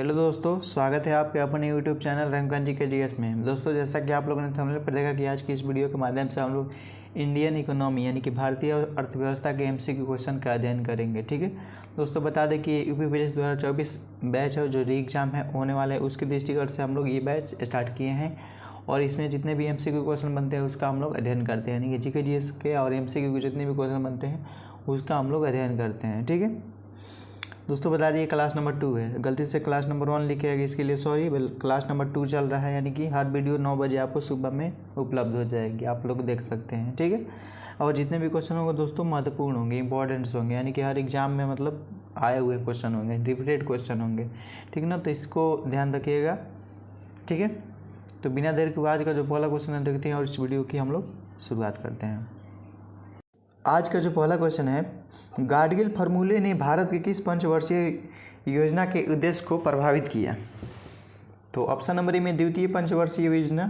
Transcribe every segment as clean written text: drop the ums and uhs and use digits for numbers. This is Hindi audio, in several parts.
हेलो दोस्तों, स्वागत है आपके अपने यूट्यूब चैनल रंगकन जी के जीएस में। दोस्तों, जैसा कि आप लोगों ने थंबनेल पर देखा कि आज की इस वीडियो के माध्यम से हम लोग इंडियन इकोनॉमी यानी कि भारतीय अर्थव्यवस्था के एमसीक्यू क्वेश्चन का अध्ययन करेंगे। ठीक है दोस्तों, बता दें कि यूपी पीएससी 2024 बैच है जो री एग्जाम है होने वाला है, उसके दृष्टिगत से हम लोग ये बैच स्टार्ट किए हैं और इसमें जितने भी एमसीक्यू क्वेश्चन बनते हैं उसका हम लोग अध्ययन करते हैं। यानी कि जीके जीएस के और एमसीक्यू के जितने भी क्वेश्चन बनते हैं उसका हम लोग अध्ययन करते हैं। ठीक है दोस्तों, बता दिए क्लास नंबर 2 है, गलती से क्लास नंबर 1 लिखे है, इसके लिए सॉरी। क्लास नंबर 2 चल रहा है, यानी कि हर वीडियो 9 बजे आपको सुबह में उपलब्ध हो जाएगी, आप लोग देख सकते हैं। ठीक है, और जितने भी क्वेश्चन होंगे दोस्तों महत्वपूर्ण होंगे, इंपॉर्टेंट्स होंगे, यानी कि हर एग्जाम में मतलब आए हुए क्वेश्चन होंगे, रिपीटेड क्वेश्चन होंगे। ठीक ना, तो इसको ध्यान रखिएगा। ठीक है, तो बिना देर के आज का जो पहला क्वेश्चन है देखते हैं और इस वीडियो की हम लोग शुरुआत करते हैं। आज का जो पहला क्वेश्चन है, गाडगिल फार्मूले ने भारत की किस पंचवर्षीय योजना के उद्देश्य को प्रभावित किया? तो ऑप्शन नंबर ए में द्वितीय पंचवर्षीय योजना,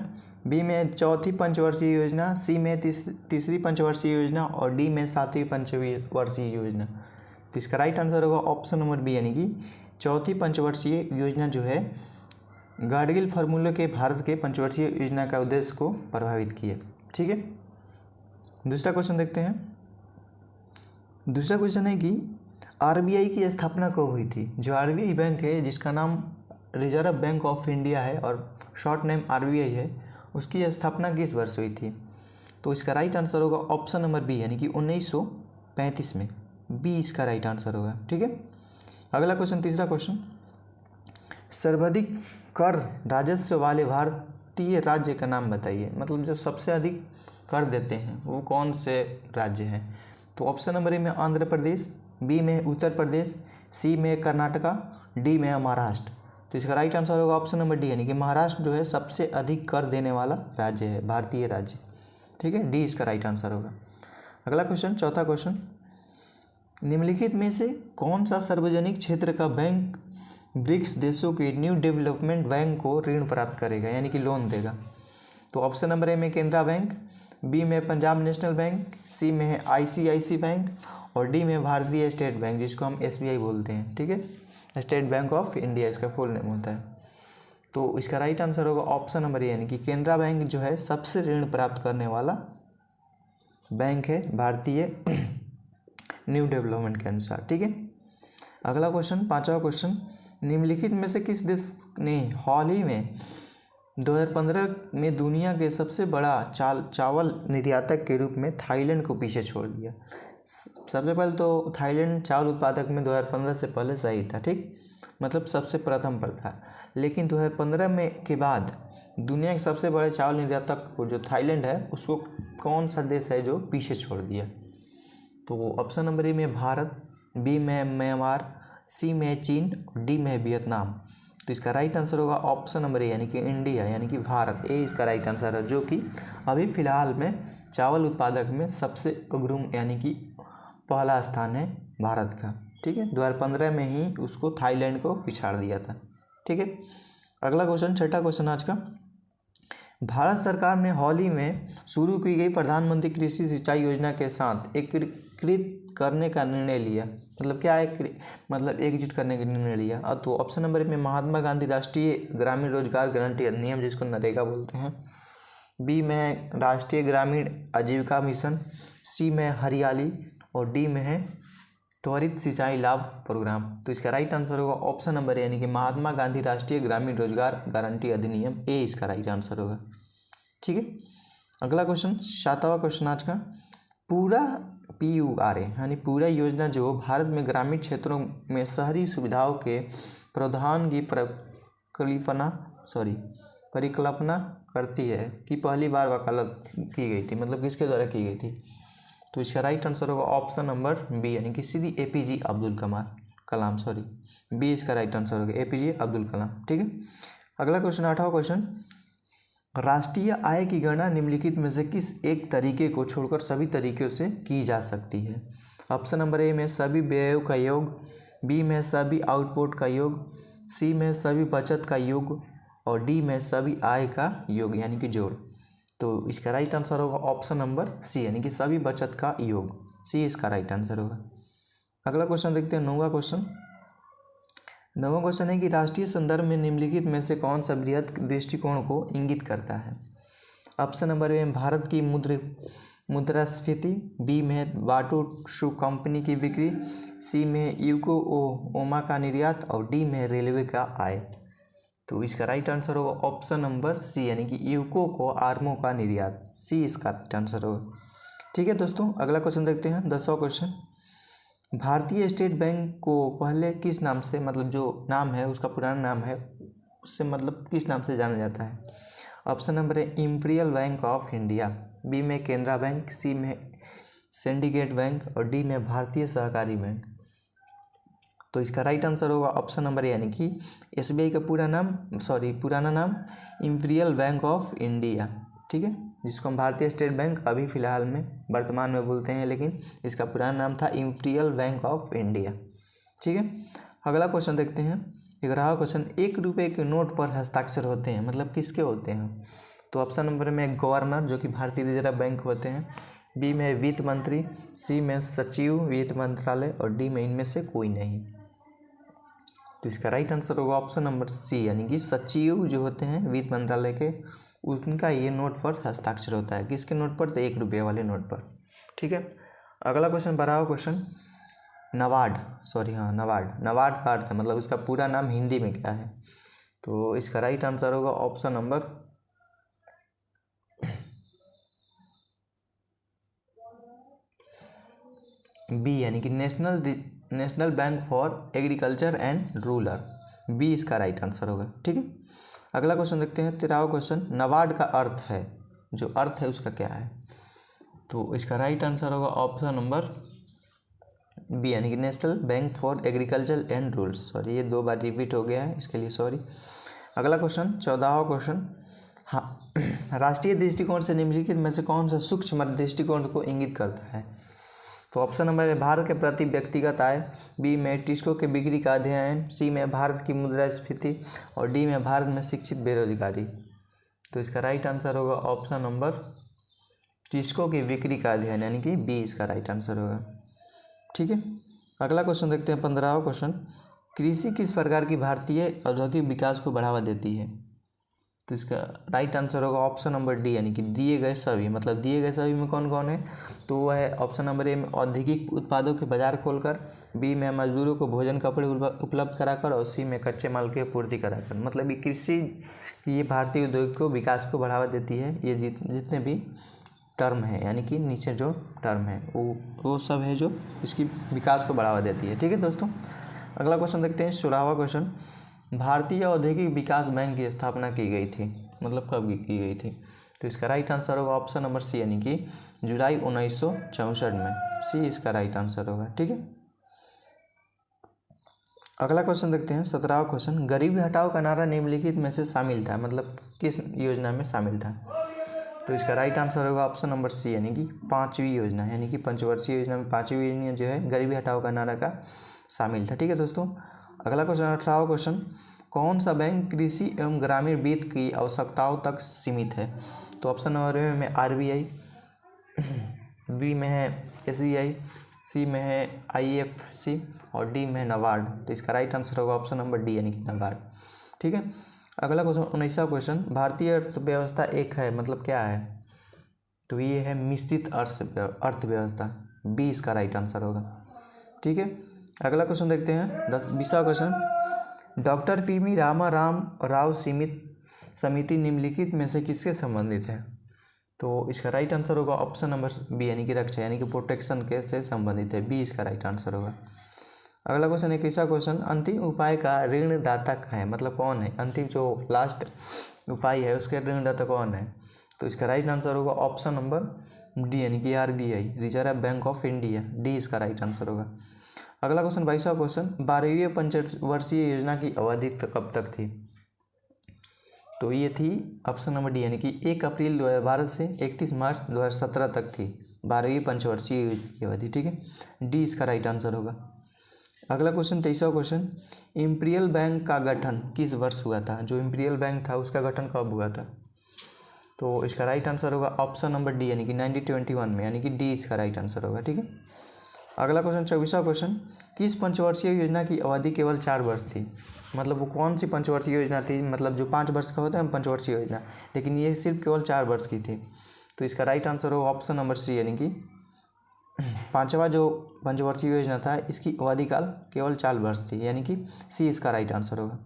बी में चौथी पंचवर्षीय योजना, सी में तीसरी पंचवर्षीय योजना और डी में सातवीं पंचवर्षीय योजना। तो इसका राइट आंसर होगा ऑप्शन नंबर बी, यानी कि चौथी पंचवर्षीय योजना जो है गाडगिल फार्मूले के भारत के पंचवर्षीय योजना का उद्देश्य को प्रभावित किया। ठीक है, दूसरा क्वेश्चन देखते हैं। दूसरा क्वेश्चन है कि आरबीआई की स्थापना कब हुई थी? जो आरबीआई बैंक है, जिसका नाम रिजर्व बैंक ऑफ इंडिया है और शॉर्ट नेम आरबीआई है, उसकी स्थापना किस वर्ष हुई थी? तो इसका राइट आंसर होगा ऑप्शन नंबर बी, यानी कि 1935 में। बी इसका राइट आंसर होगा। ठीक है, अगला क्वेश्चन, तीसरा क्वेश्चन, सर्वाधिक कर राजस्व वाले भारतीय राज्य का नाम बताइए। मतलब जो सबसे अधिक कर देते हैं वो कौन से राज्य हैं? तो ऑप्शन नंबर ए में आंध्र प्रदेश, बी में उत्तर प्रदेश, सी में कर्नाटका, डी में महाराष्ट्र। तो इसका राइट आंसर होगा ऑप्शन नंबर डी, यानी कि महाराष्ट्र जो है सबसे अधिक कर देने वाला राज्य है, भारतीय राज्य। ठीक है, डी इसका राइट आंसर होगा। अगला क्वेश्चन, चौथा क्वेश्चन, निम्नलिखित में से कौन सा सार्वजनिक क्षेत्र का बैंक ब्रिक्स देशों के न्यू डेवलपमेंट बैंक को ऋण प्राप्त करेगा, यानी कि लोन देगा? तो ऑप्शन नंबर ए में केनरा बैंक, बी में पंजाब नेशनल बैंक, सी में है आईसीआईसी बैंक और डी में भारतीय स्टेट बैंक, जिसको हम एसबीआई बोलते हैं। ठीक है, स्टेट बैंक ऑफ इंडिया इसका फुल नेम होता है। तो इसका राइट आंसर होगा ऑप्शन नंबर ए, यानी कि केनरा बैंक जो है सबसे ऋण प्राप्त करने वाला बैंक है भारतीय न्यू डेवलपमेंट के अनुसार। ठीक है, अगला क्वेश्चन, पांचवा क्वेश्चन, निम्नलिखित में से किस देश ने हाल ही में 2015 में दुनिया के सबसे बड़ा चावल निर्यातक के रूप में थाईलैंड को पीछे छोड़ दिया? सबसे पहले तो थाईलैंड चावल उत्पादक में 2015 से पहले सही था, ठीक, मतलब सबसे प्रथम पर था। लेकिन 2015 में के बाद दुनिया के सबसे बड़े चावल निर्यातक को जो थाईलैंड है उसको कौन सा देश है जो पीछे छोड़ दिया? तो ऑप्शन नंबर ए में भारत, बी में म्यांमार, सी में चीन और डी में वियतनाम। तो इसका राइट आंसर होगा ऑप्शन नंबर ए, यानी कि इंडिया, यानी कि भारत। ए इसका राइट आंसर है, जो कि अभी फिलहाल में चावल उत्पादक में सबसे अग्रणी यानी कि पहला स्थान है भारत का। ठीक है, 2015 में ही उसको थाईलैंड को पिछाड़ दिया था। ठीक है, अगला क्वेश्चन, छठा क्वेश्चन आज का, भारत सरकार ने हाल ही में शुरू की गई प्रधानमंत्री कृषि सिंचाई योजना के साथ एकीकृत करने का निर्णय लिया। मतलब क्या है, मतलब एकजुट करने का निर्णय लिया? तो ऑप्शन नंबर में महात्मा गांधी राष्ट्रीय ग्रामीण रोजगार गारंटी अधिनियम, जिसको नरेगा बोलते हैं, बी में राष्ट्रीय ग्रामीण आजीविका मिशन, सी में हरियाली और डी में है त्वरित सिंचाई लाभ प्रोग्राम। तो इसका राइट आंसर होगा ऑप्शन नंबर ए, यानी कि महात्मा गांधी राष्ट्रीय ग्रामीण रोजगार गारंटी अधिनियम। ए इसका राइट आंसर होगा। ठीक है, अगला क्वेश्चन, सातवां क्वेश्चन आज का, पूरा PURA यानी पूरा योजना जो भारत में ग्रामीण क्षेत्रों में शहरी सुविधाओं के प्रावधान की परिकल्पना करती है कि पहली बार वकालत की गई थी? मतलब किसके द्वारा की गई थी? तो इसका राइट आंसर होगा ऑप्शन नंबर बी, यानी कि श्री APJ अब्दुल कलाम। बी इसका राइट आंसर होगा, APJ अब्दुल कलाम। ठीक है, अगला क्वेश्चन, आठवां क्वेश्चन, राष्ट्रीय आय की गणना निम्नलिखित में से किस एक तरीके को छोड़कर सभी तरीकों से की जा सकती है? ऑप्शन नंबर ए में सभी व्ययों का योग, बी में सभी आउटपुट का योग, सी में सभी बचत का योग और डी में सभी आय का योग यानी कि जोड़। तो इसका राइट आंसर होगा ऑप्शन नंबर सी, यानी कि सभी बचत का योग। सी इसका राइट आंसर होगा। अगला क्वेश्चन देखते हैं, 9वां क्वेश्चन, 9वां क्वेश्चन है कि राष्ट्रीय संदर्भ में निम्नलिखित में से कौन सा बृहत दृष्टिकोण को इंगित करता है। ऑप्शन नंबर ए भारत की मुद्रास्फीति, बी में वाटू शू कंपनी की बिक्री, सी में यूको ओमा का निर्यात और डी में रेलवे का आय। तो इसका राइट आंसर होगा ऑप्शन नंबर सी यानी कि यूको को आर्मों का निर्यात, सी इसका राइट आंसर होगा। ठीक है दोस्तों, अगला क्वेश्चन देखते हैं 10वां क्वेश्चन। भारतीय स्टेट बैंक को पहले किस नाम से, मतलब जो नाम है उसका पुराना नाम है उससे मतलब किस नाम से जाना जाता है। Option number A Imperial Bank of India, B में केनरा बैंक, सी में सिंडिकेट बैंक और डी में भारतीय सहकारी बैंक। तो इसका राइट आंसर होगा ऑप्शन नंबर ए यानी कि एसबीआई का पुराना नाम इंपीरियल बैंक ऑफ इंडिया। ठीक है, जिसको हम भारतीय स्टेट बैंक अभी फ़िलहाल में वर्तमान में बोलते हैं, लेकिन इसका पुराना नाम था इंपीरियल बैंक ऑफ इंडिया। ठीक है, अगला क्वेश्चन देखते हैं 11वां क्वेश्चन। 1 रुपये के नोट पर हस्ताक्षर होते हैं, मतलब किसके होते हैं। तो ऑप्शन नंबर में गवर्नर जो कि भारतीय रिजर्व बैंक होते हैं, बी में वित्त मंत्री, सी में सचिव वित्त मंत्रालय और डी में इनमें से कोई नहीं। तो इसका राइट आंसर होगा ऑप्शन नंबर सी यानी कि सचिव जो होते हैं वित्त मंत्रालय के, उनका ये नोट पर हस्ताक्षर होता है। किसके नोट पर, तो 1 रुपये वाले नोट पर। ठीक है, अगला क्वेश्चन 12वां क्वेश्चन। नबार्ड का अर्थ है, मतलब इसका पूरा नाम हिंदी में क्या है। तो इसका राइट आंसर होगा ऑप्शन नंबर बी यानी कि National Bank for Agriculture and Rural, B इसका राइट आंसर होगा। ठीक है, अगला क्वेश्चन देखते हैं 13वां क्वेश्चन। नबार्ड का अर्थ है, जो अर्थ है उसका क्या है। तो इसका राइट आंसर होगा ऑप्शन नंबर बी यानी कि National Bank for Agriculture and rural. Sorry, ये 2 बार रिपीट हो गया है, इसके लिए सॉरी। अगला क्वेश्चन 14वां क्वेश्चन। हाँ, राष्ट्रीय दृष्टिकोण से निम्नलिखित में से कौन सा सूक्ष्म दृष्टिकोण को इंगित करता है। तो ऑप्शन नंबर है भारत के प्रति व्यक्तिगत आय, बी में टिस्को के बिक्री का अध्ययन, सी में भारत की मुद्रास्फीति और डी में भारत में शिक्षित बेरोजगारी। तो इसका राइट आंसर होगा ऑप्शन नंबर टिस्को की बिक्री का अध्ययन यानी कि बी इसका राइट आंसर होगा। ठीक है, अगला क्वेश्चन देखते हैं 15वां क्वेश्चन। कृषि किस प्रकार की भारतीय औद्योगिक विकास को बढ़ावा देती है। तो इसका राइट आंसर होगा ऑप्शन नंबर डी यानी कि दिए गए सभी, मतलब दिए गए सभी में कौन कौन है। तो वो है ऑप्शन नंबर ए में औद्योगिक उत्पादों के बाजार खोलकर, बी में मजदूरों को भोजन कपड़े उपलब्ध कराकर और सी में कच्चे माल की पूर्ति कराकर। मतलब ये कृषि ये भारतीय उद्योग को विकास को बढ़ावा देती है। ये जितने भी टर्म है यानी कि नीचे जो टर्म है वो सब है जो इसकी विकास को बढ़ावा देती है। ठीक है दोस्तों, अगला क्वेश्चन देखते हैं 16वां क्वेश्चन। भारतीय औद्योगिक विकास बैंक की स्थापना की गई थी, मतलब कब की गई थी। तो इसका राइट आंसर होगा ऑप्शन नंबर सी यानी कि जुलाई 1964 में, सी इसका राइट आंसर होगा। ठीक है, अगला क्वेश्चन देखते हैं 17वां क्वेश्चन। गरीबी हटाओ का नारा निम्नलिखित में से शामिल था, मतलब किस योजना में शामिल था। तो इसका राइट आंसर होगा ऑप्शन नंबर सी यानी कि 5वीं योजना, यानी कि पंचवर्षीय योजना में 5वीं योजना जो है गरीबी हटाओ का नारा का शामिल था। ठीक है दोस्तों, अगला क्वेश्चन 18वां क्वेश्चन। कौन सा बैंक कृषि एवं ग्रामीण वित्त की आवश्यकताओं तक सीमित है। तो ऑप्शन नंबर ए में आरबीआई, बी में है एसबीआई, सी में है आईएफसी और डी में है नबार्ड। तो इसका राइट आंसर होगा ऑप्शन नंबर डी यानी कि नबार्ड। ठीक है, अगला क्वेश्चन 19वां क्वेश्चन। भारतीय अर्थव्यवस्था एक है, मतलब क्या है। तो ये है मिश्रित अर्थव्यवस्था, बी इसका राइट आंसर होगा। ठीक है, अगला क्वेश्चन देखते हैं 20वां क्वेश्चन। डॉक्टर पीवी राव समिति निम्नलिखित में से किसके संबंधित है। तो इसका राइट आंसर होगा ऑप्शन नंबर बी यानी कि रक्षा यानी कि प्रोटेक्शन के से संबंधित है, बी इसका राइट आंसर होगा। अगला क्वेश्चन 21वां क्वेश्चन। अंतिम उपाय का ऋणदाता है, मतलब कौन है। अंतिम जो लास्ट उपाय है उसके ऋणदाता कौन है। तो इसका राइट आंसर होगा ऑप्शन नंबर डी यानी कि RBI, reserve bank of India, D इसका राइट आंसर होगा। अगला क्वेश्चन 22वां क्वेश्चन। 12वीं पंचवर्षीय योजना की अवधि कब तक थी। तो ये थी ऑप्शन नंबर डी यानी कि 1 अप्रैल 2012 से 31 मार्च 2017 तक थी 12वीं पंचवर्षीय योजना की अवधि। ठीक है, डी इसका राइट आंसर होगा। अगला क्वेश्चन 23वां क्वेश्चन। इंपीरियल बैंक का गठन किस वर्ष हुआ था। जो इंपीरियल बैंक था उसका गठन कब हुआ था। तो इसका राइट आंसर होगा ऑप्शन नंबर डी यानी कि 1921 में, यानी कि डी इसका राइट आंसर होगा। ठीक है, अगला क्वेश्चन 24वां क्वेश्चन, किस पंचवर्षीय योजना की अवधि केवल 4 वर्ष थी? मतलब वो कौन सी पंचवर्षीय योजना थी? मतलब जो 5 वर्ष का होता है पंचवर्षीय योजना, लेकिन ये सिर्फ केवल 4 वर्ष की थी। तो इसका राइट आंसर होगा ऑप्शन नंबर सी, यानी कि पांचवा जो पंचवर्षीय योजना था इसकी अवधि काल केवल 4 वर्ष थी, यानी कि सी इसका राइट आंसर होगा।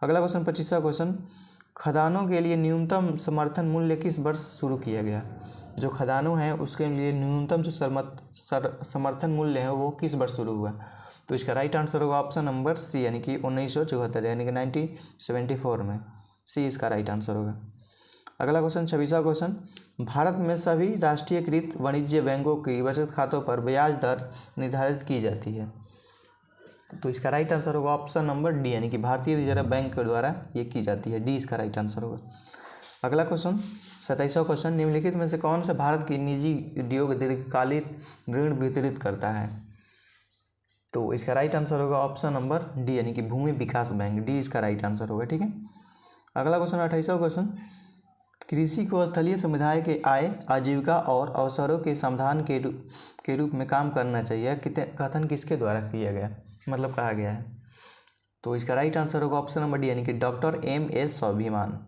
अगला क्वेश्चन 25वां क्वेश्चन, खदानों के लिए न्यूनतम समर्थन मूल्य किस वर्ष शुरू किया गया? जो खदानों हैं उसके लिए न्यूनतम जो समर्थन मूल्य है वो किस वर्ष शुरू हुआ? तो इसका राइट आंसर होगा ऑप्शन नंबर सी, यानी कि 1974, यानी कि 1974 में। सी इसका राइट आंसर होगा। अगला क्वेश्चन 26वां क्वेश्चन, भारत में सभी राष्ट्रीयकृत वाणिज्य बैंकों की बचत खातों पर ब्याज दर निर्धारित की जाती है। तो इसका राइट आंसर होगा ऑप्शन नंबर डी, यानी कि भारतीय रिजर्व बैंक के द्वारा ये की जाती है। डी इसका राइट आंसर होगा। अगला क्वेश्चन 27वां क्वेश्चन, निम्नलिखित में से कौन सा भारत की निजी उद्योग दीर्घकालिक ऋण वितरित करता है? तो इसका राइट आंसर होगा ऑप्शन नंबर डी, यानी कि भूमि विकास बैंक। डी इसका राइट आंसर होगा। ठीक है। अगला क्वेश्चन 28वां क्वेश्चन, कृषि को स्थलीय समुदाय के आय, आजीविका और अवसरों के समाधान के रूप में काम करना चाहिए, कथन किसके द्वारा किया गया, मतलब कहा गया है? तो इसका राइट आंसर होगा ऑप्शन नंबर डी, यानी कि डॉक्टर एम.एस. स्वाभिमान।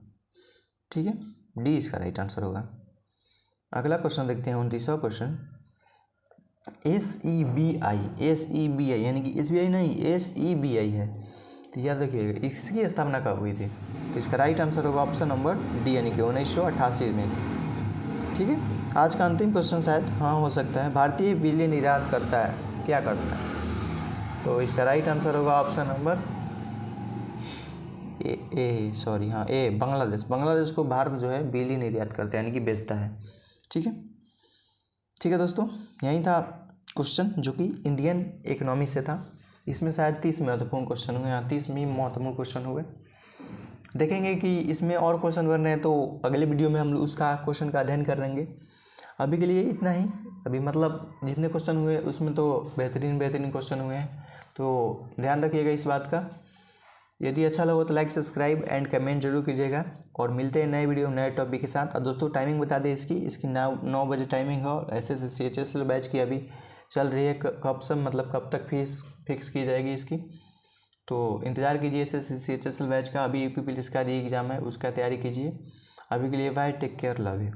ठीक है, डी इसका राइट आंसर होगा। अगला क्वेश्चन देखते हैं 29वां क्वेश्चन, SEBI यानी कि SBI नहीं, SEBI है, तो याद रखिएगा इसकी स्थापना कब हुई थी? तो इसका राइट आंसर होगा ऑप्शन नंबर डी, यानी कि 1988 में। ठीक है। आज का अंतिम क्वेश्चन शायद हाँ हो सकता है, भारतीय बिजली निर्यात करता है, क्या करता है? तो इसका राइट आंसर होगा ऑप्शन नंबर ए, बांग्लादेश को भारत जो है बिजली निर्यात करता है, यानी कि बेचता है। ठीक है। ठीक है दोस्तों, यही था क्वेश्चन जो कि इंडियन इकोनॉमी से था। इसमें शायद 30 महत्वपूर्ण क्वेश्चन हुए, यहाँ 30 में महत्वपूर्ण क्वेश्चन हुए। देखेंगे कि इसमें और क्वेश्चन बन रहे हैं तो अगले वीडियो में हम लोग उसका क्वेश्चन का अध्ययन कर लेंगे। अभी के लिए इतना ही। अभी मतलब जितने क्वेश्चन हुए उसमें तो बेहतरीन क्वेश्चन हुए हैं, तो ध्यान रखिएगा इस बात का। यदि अच्छा लगा तो लाइक, सब्सक्राइब एंड कमेंट जरूर कीजिएगा, और मिलते हैं नए वीडियो नए टॉपिक के साथ। और दोस्तों टाइमिंग बता दें इसकी 9 बजे टाइमिंग है, और SSC CHSL बैच की अभी चल रही है। कब से मतलब कब तक फीस फिक्स की जाएगी इसकी, तो इंतज़ार कीजिए SSC CHSL बैच का। अभी UP पुलिस का एग्ज़ाम है, उसका तैयारी कीजिए। अभी के लिए bye, take care, love you.